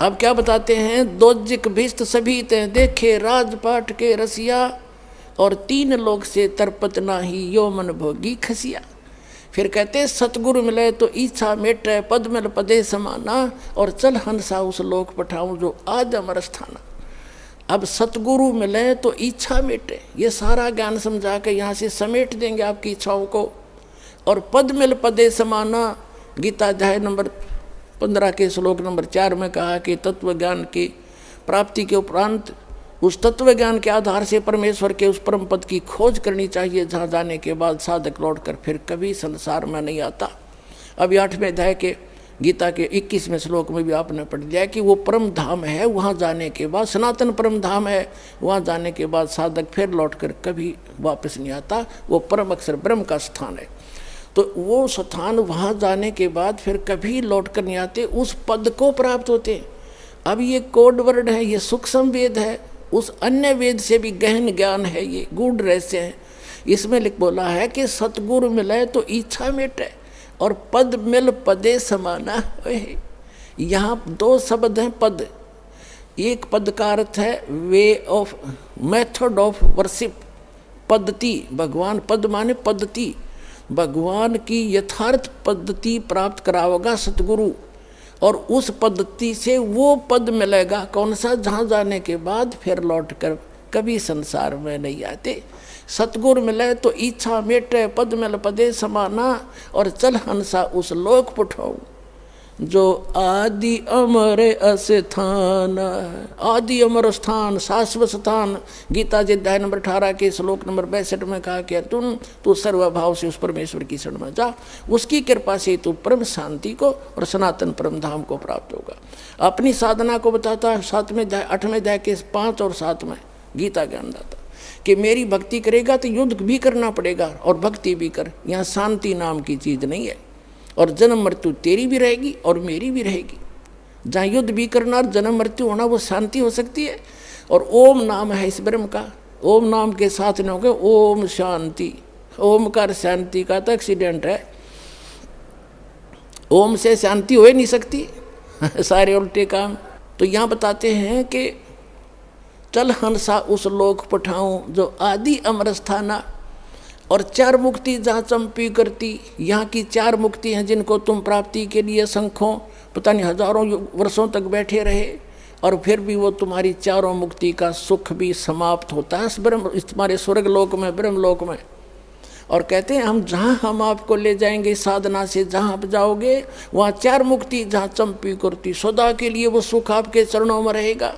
अब क्या बताते हैं, दोजिक भिस्त सभी ते देखे राजपाट के रसिया, और 3 लोग से तरपत नाही यो मन भोगी खसिया। फिर कहते सतगुरु मिले तो इच्छा मेटे पद मिल पदे समाना, और चल हंसा उस लोक पठाऊं जो आज अमर स्थाना। अब सतगुरु मिले तो इच्छा मेटे, ये सारा ज्ञान समझा के यहाँ से समेट देंगे आपकी इच्छाओं को। और पद मिल पदे समाना, गीता अध्याय नंबर 15 के श्लोक नंबर 4 में कहा कि तत्व ज्ञान की प्राप्ति के उपरांत उस तत्व ज्ञान के आधार से परमेश्वर के उस परम पद की खोज करनी चाहिए, जहाँ जाने के बाद साधक लौटकर फिर कभी संसार में नहीं आता। अभी 8वें अध्याय के गीता के 21वें श्लोक में भी आपने पढ़ लिया कि वो परम धाम है, वहाँ जाने के बाद सनातन परम धाम है, वहाँ जाने के बाद साधक फिर लौटकर कभी वापस नहीं आता। वो परम अक्षर ब्रह्म का स्थान है। तो वो स्थान वहाँ जाने के बाद फिर कभी लौट कर नहीं आते, उस पद को प्राप्त होते हैं। अब ये कोड वर्ड है, ये सूक्ष्म वेद है, उस अन्य वेद से भी गहन ज्ञान है, ये गूढ़ रहस्य है। इसमें लिख बोला है कि सतगुरु मिले तो इच्छा मेटे, और पद मिल पदे समाना। यहाँ 2 शब्द हैं पद। एक पद का अर्थ है way of, method of worship, पद्धति। भगवान, पद माने पद्धति, भगवान की यथार्थ पद्धति प्राप्त करावेगा सतगुरु, और उस पद्धति से वो पद मिलेगा। कौन सा? जहाँ जाने के बाद फिर लौट कर कभी संसार में नहीं आते। सतगुरु मिले तो इच्छा मेटे पद मिल पदे समाना, और चल हंसा उस लोक पठाऊं जो आदि अमर स्थान। आदि अमर स्थान, शाश्वत स्थान। गीता जी अध्याय नंबर 18 के श्लोक नंबर 62 में कहा कि अर्जुन तू सर्वभाव से उस परमेश्वर की शरण में जा, उसकी कृपा से तू परम शांति को और सनातन परम धाम को प्राप्त होगा। अपनी साधना को बताता है 7वें अध्याय 8वें अध्याय के 5 और 7 में गीता ज्ञानदाता कि मेरी भक्ति करेगा तो युद्ध भी करना पड़ेगा और भक्ति भी कर। यहाँ शांति नाम की चीज़ नहीं है, और जन्म मृत्यु तेरी भी रहेगी और मेरी भी रहेगी। जहाँ युद्ध भी करना और जन्म मृत्यु होना वो शांति हो सकती है। और ओम नाम है इस ब्रह्म का, ओम नाम के साथ न हो गए ओम शांति। ओमकार शांति का तो एक्सीडेंट है, ओम से शांति हो ही नहीं सकती सारे उल्टे काम। तो यहाँ बताते हैं कि चल हंसा उस लोक पठाऊं जो आदि अमर स्थाना, और 4 मुक्ति जहाँ चंपी करती। यहाँ की 4 मुक्ति हैं जिनको तुम प्राप्ति के लिए संख्यों पता नहीं हजारों वर्षों तक बैठे रहे, और फिर भी वो तुम्हारी 4 मुक्ति का सुख भी समाप्त होता है इस तुम्हारे स्वर्ग लोक में, ब्रह्म लोक में। और कहते हैं हम आपको ले जाएंगे साधना से, जहाँ आप जाओगे वहाँ 4 मुक्ति जहाँ चंपी करती, सदा के लिए वो सुख आपके चरणों में रहेगा।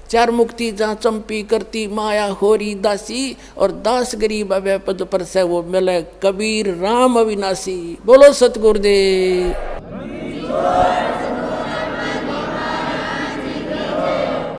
4 मुक्ति जहाँ चंपी करती माया होरी दासी, और दास गरीब अभय पद पर से वो मिले कबीर राम अविनाशी। बोलो सतगुरुदेव।